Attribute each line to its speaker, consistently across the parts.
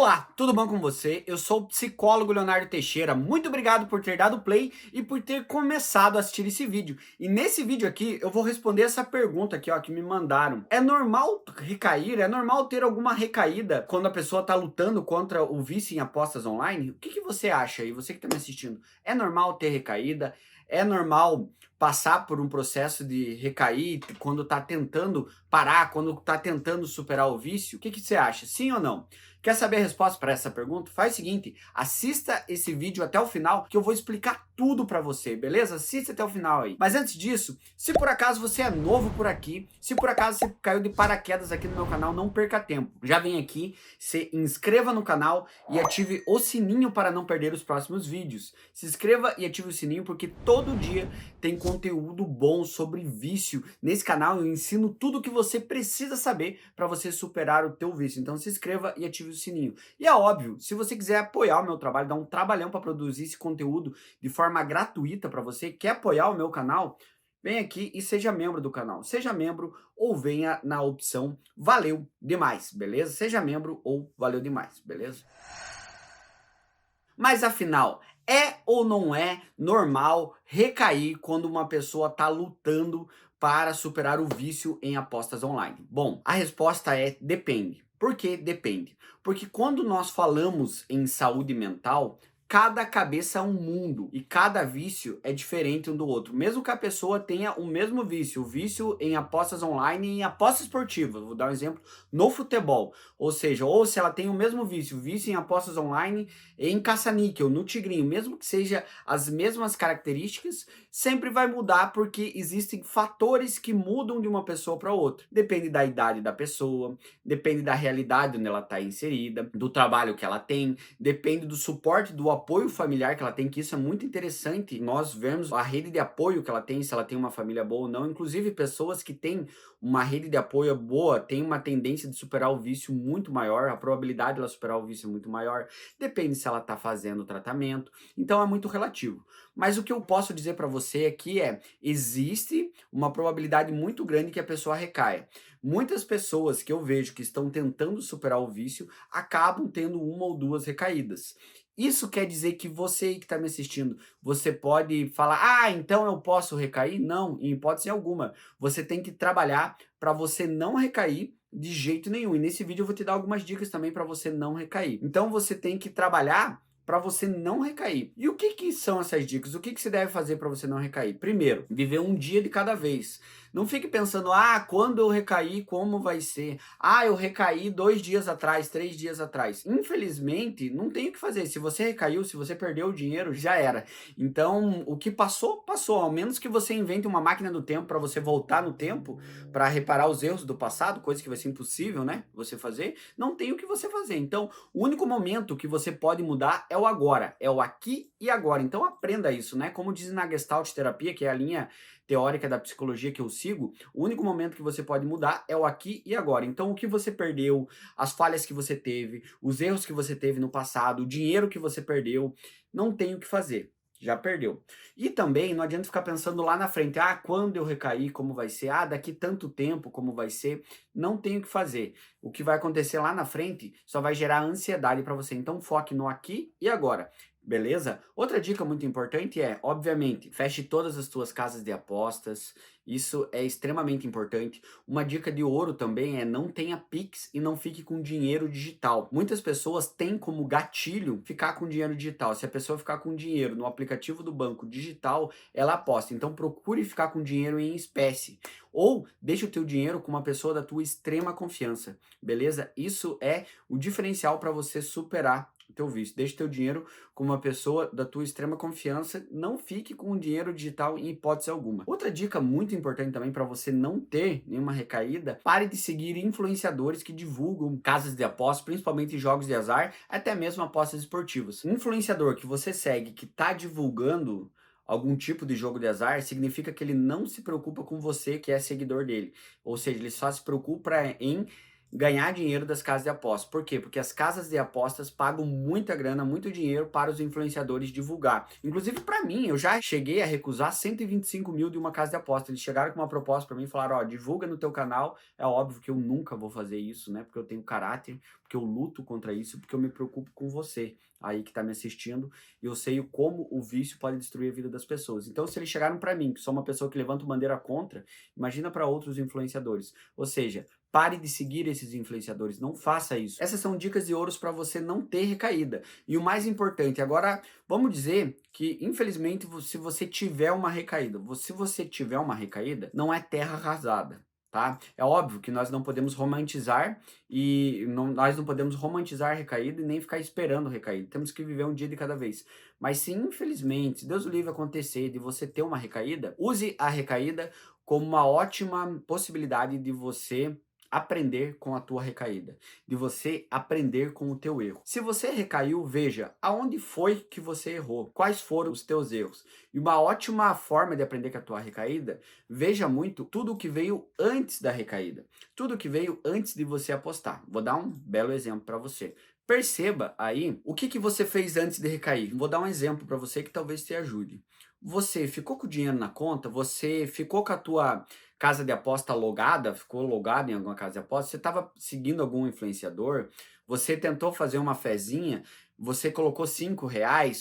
Speaker 1: Olá, tudo bom com você? Eu sou o psicólogo Leonardo Teixeira. Muito obrigado por ter dado play e por ter começado a assistir esse vídeo. E nesse vídeo aqui eu vou responder essa pergunta aqui, ó, que me mandaram. É normal recair? É normal ter alguma recaída quando a pessoa está lutando contra o vício em apostas online? O que você acha aí, você que está me assistindo? É normal ter recaída? É normal passar por um processo de recair quando está tentando parar, quando está tentando superar o vício? O que você acha? Sim ou não? Quer saber a resposta para essa pergunta? Faz o seguinte, assista esse vídeo até o final que eu vou explicar tudo para você, beleza? Assista até o final aí. Mas antes disso, se por acaso você é novo por aqui, se por acaso você caiu de paraquedas aqui no meu canal, não perca tempo. Já vem aqui, se inscreva no canal e ative o sininho para não perder os próximos vídeos. Se inscreva e ative o sininho porque todo dia tem conteúdo bom sobre vício. Nesse canal eu ensino tudo o que você precisa saber para você superar o teu vício. Então se inscreva e ative o sininho. E é óbvio, se você quiser apoiar o meu trabalho, dar um trabalhão para produzir esse conteúdo de forma gratuita para você, quer apoiar o meu canal, vem aqui e seja membro do canal. Seja membro ou venha na opção valeu demais, beleza? Seja membro ou valeu demais, beleza? Mas afinal, é ou não é normal recair quando uma pessoa está lutando para superar o vício em apostas online? Bom, a resposta é depende. Por que depende? Porque quando nós falamos em saúde mental, cada cabeça é um mundo e cada vício é diferente um do outro. Mesmo que a pessoa tenha o mesmo vício, o vício em apostas online e em apostas esportivas, vou dar um exemplo, no futebol. Ou seja, ou se ela tem o mesmo vício, vício em apostas online em caça-níquel, no tigrinho, mesmo que seja as mesmas características, sempre vai mudar porque existem fatores que mudam de uma pessoa para outra. Depende da idade da pessoa, depende da realidade onde ela está inserida, do trabalho que ela tem, depende do suporte, do apoio familiar que ela tem, que isso é muito interessante. Nós vemos a rede de apoio que ela tem, se ela tem uma família boa ou não. Inclusive, pessoas que têm uma rede de apoio boa têm uma tendência de superar o vício muito maior, a probabilidade de ela superar o vício é muito maior. Depende se ela está fazendo o tratamento. Então, é muito relativo. Mas o que eu posso dizer para você aqui existe uma probabilidade muito grande que a pessoa recaia. Muitas pessoas que eu vejo que estão tentando superar o vício acabam tendo uma ou duas recaídas. Isso quer dizer que você aí que está me assistindo, você pode falar, ah, então eu posso recair? Não, em hipótese alguma. Você tem que trabalhar para você não recair de jeito nenhum. E nesse vídeo eu vou te dar algumas dicas também para você não recair. Então você tem que trabalhar para você não recair. E o que são essas dicas? O que você deve fazer para você não recair? Primeiro, viver um dia de cada vez. Não fique pensando, ah, quando eu recair, como vai ser? Ah, eu recaí 2 dias atrás, 3 dias atrás. Infelizmente, não tem o que fazer. Se você recaiu, se você perdeu o dinheiro, já era. Então, o que passou, passou. Ao menos que você invente uma máquina do tempo para você voltar no tempo, para reparar os erros do passado, coisa que vai ser impossível, né? Você fazer, não tem o que você fazer. Então, o único momento que você pode mudar é o agora, é o aqui e agora. Então, aprenda isso, né? Como diz na Gestalt terapia, que é a linha teórica da psicologia que eu sigo, o único momento que você pode mudar é o aqui e agora. Então, o que você perdeu, as falhas que você teve, os erros que você teve no passado, o dinheiro que você perdeu, não tem o que fazer. Já perdeu. E também não adianta ficar pensando lá na frente, ah, quando eu recair, como vai ser? Ah, daqui tanto tempo, como vai ser? Não tem o que fazer. O que vai acontecer lá na frente só vai gerar ansiedade para você. Então foque no aqui e agora. Beleza? Outra dica muito importante é, obviamente, feche todas as suas casas de apostas. Isso é extremamente importante. Uma dica de ouro também é não tenha Pix e não fique com dinheiro digital. Muitas pessoas têm como gatilho ficar com dinheiro digital. Se a pessoa ficar com dinheiro no aplicativo do banco digital, ela aposta. Então procure ficar com dinheiro em espécie. Ou deixe o teu dinheiro com uma pessoa da tua extrema confiança. Beleza? Isso é o diferencial para você superar o teu vício. Deixe teu dinheiro com uma pessoa da tua extrema confiança, não fique com o dinheiro digital em hipótese alguma. Outra dica muito importante também para você não ter nenhuma recaída, pare de seguir influenciadores que divulgam casas de apostas, principalmente jogos de azar, até mesmo apostas esportivas. Um influenciador que você segue que está divulgando algum tipo de jogo de azar, significa que ele não se preocupa com você que é seguidor dele. Ou seja, ele só se preocupa em ganhar dinheiro das casas de apostas. Por quê? Porque as casas de apostas pagam muita grana, muito dinheiro para os influenciadores divulgar. Inclusive para mim, eu já cheguei a recusar 125 mil de uma casa de aposta. Eles chegaram com uma proposta para mim e falaram, ó, divulga no teu canal. É óbvio que eu nunca vou fazer isso, né? Porque eu tenho caráter, porque eu luto contra isso, porque eu me preocupo com você aí que tá me assistindo, e eu sei como o vício pode destruir a vida das pessoas. Então, se eles chegaram para mim, que sou uma pessoa que levanta bandeira contra, imagina para outros influenciadores. Ou seja, pare de seguir esses influenciadores, não faça isso. Essas são dicas de ouros para você não ter recaída. E o mais importante, agora, vamos dizer que, infelizmente, se você tiver uma recaída, se você tiver uma recaída, não é terra arrasada. Tá? É óbvio que nós não podemos romantizar nós não podemos romantizar a recaída e nem ficar esperando recaída. Temos que viver um dia de cada vez. Mas se infelizmente, se Deus o livre acontecer de você ter uma recaída, use a recaída como uma ótima possibilidade de você aprender com a tua recaída, de você aprender com o teu erro. Se você recaiu, veja aonde foi que você errou, quais foram os teus erros. E uma ótima forma de aprender com a tua recaída, veja muito tudo o que veio antes da recaída, tudo o que veio antes de você apostar. Vou dar um belo exemplo para você. Perceba aí o que você fez antes de recair. Vou dar um exemplo para você que talvez te ajude. Você ficou com o dinheiro na conta, você ficou com a tua casa de aposta logada, ficou logado em alguma casa de aposta, você estava seguindo algum influenciador, você tentou fazer uma fezinha, você colocou R$ 5,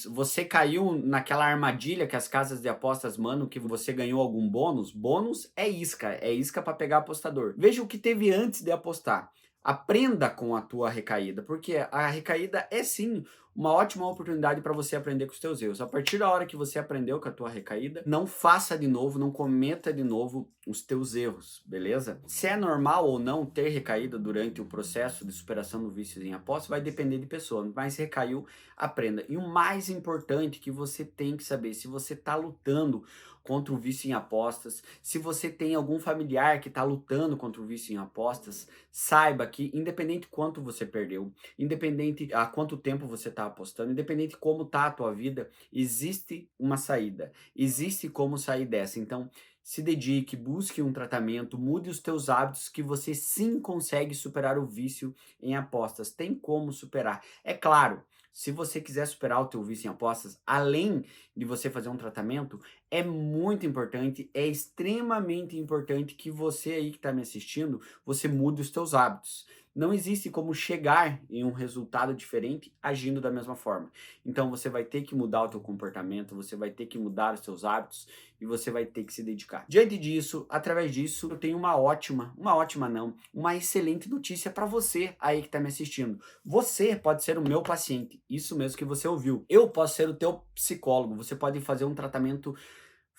Speaker 1: você caiu naquela armadilha que as casas de apostas mandam que você ganhou algum bônus. Bônus é isca para pegar apostador. Veja o que teve antes de apostar. Aprenda com a tua recaída, porque a recaída é sim uma ótima oportunidade para você aprender com os teus erros. A partir da hora que você aprendeu com a tua recaída, não faça de novo, não cometa de novo os teus erros, beleza? Se é normal ou não ter recaída durante o processo de superação do vício em apostas, vai depender de pessoa, mas recaiu, aprenda. E o mais importante que você tem que saber, se você está lutando contra o vício em apostas, se você tem algum familiar que está lutando contra o vício em apostas, saiba que independente quanto você perdeu, independente há quanto tempo você está apostando, independente como está a tua vida, existe uma saída, existe como sair dessa. Então, se dedique, busque um tratamento, mude os teus hábitos que você sim consegue superar o vício em apostas. Tem como superar. É claro, se você quiser superar o teu vício em apostas, além de você fazer um tratamento, é muito importante, é extremamente importante que você aí que está me assistindo, você mude os teus hábitos. Não existe como chegar em um resultado diferente agindo da mesma forma. Então você vai ter que mudar o teu comportamento, você vai ter que mudar os seus hábitos e você vai ter que se dedicar. Diante disso, através disso, eu tenho uma excelente notícia para você aí que está me assistindo. Você pode ser o meu paciente, isso mesmo que você ouviu. Eu posso ser o teu psicólogo, você pode fazer um tratamento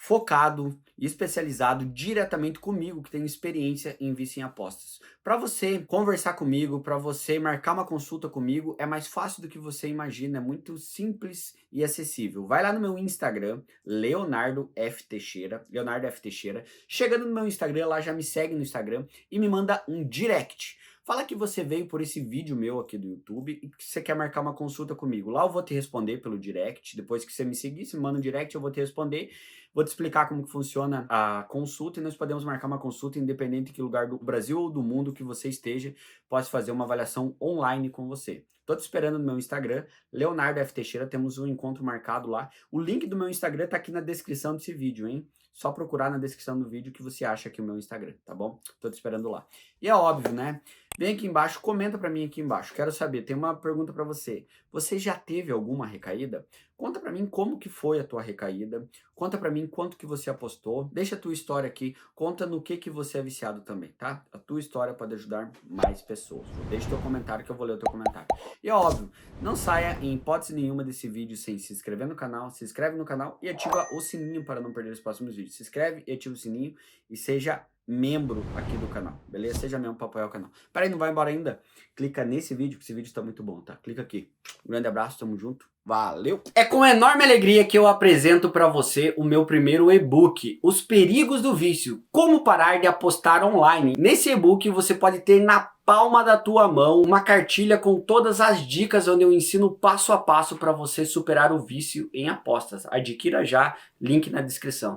Speaker 1: focado e especializado diretamente comigo, que tenho experiência em vício em apostas. Para você conversar comigo, para você marcar uma consulta comigo, é mais fácil do que você imagina, é muito simples e acessível. Vai lá no meu Instagram, Leonardo F. Teixeira, Leonardo F. Teixeira. Chegando no meu Instagram, lá já me segue no Instagram e me manda um direct. Fala que você veio por esse vídeo meu aqui do YouTube e que você quer marcar uma consulta comigo. Lá eu vou te responder pelo direct. Depois que você me seguir, você me manda um direct, eu vou te responder. Vou te explicar como que funciona a consulta e nós podemos marcar uma consulta independente de que lugar do Brasil ou do mundo que você esteja. Posso fazer uma avaliação online com você. Tô te esperando no meu Instagram, Leonardo F. Teixeira. Temos um encontro marcado lá. O link do meu Instagram tá aqui na descrição desse vídeo, hein? Só procurar na descrição do vídeo que você acha aqui o meu Instagram, tá bom? Tô te esperando lá. E é óbvio, né? Vem aqui embaixo, comenta pra mim aqui embaixo. Quero saber, tem uma pergunta pra você. Você já teve alguma recaída? Conta pra mim como que foi a tua recaída. Conta pra mim quanto que você apostou. Deixa a tua história aqui. Conta no que você é viciado também, tá? A tua história pode ajudar mais pessoas. Deixa teu comentário que eu vou ler o teu comentário. E é óbvio, não saia em hipótese nenhuma desse vídeo sem se inscrever no canal. Se inscreve no canal e ativa o sininho para não perder os próximos vídeos. Se inscreve e ativa o sininho e seja membro aqui do canal, beleza? Seja membro para apoiar o canal. Peraí, não vai embora ainda? Clica nesse vídeo, que esse vídeo está muito bom, tá? Clica aqui. Um grande abraço, tamo junto. Valeu! É com enorme alegria que eu apresento para você o meu primeiro e-book, Os Perigos do Vício, Como Parar de Apostar Online. Nesse e-book você pode ter na palma da tua mão uma cartilha com todas as dicas onde eu ensino passo a passo para você superar o vício em apostas. Adquira já, link na descrição.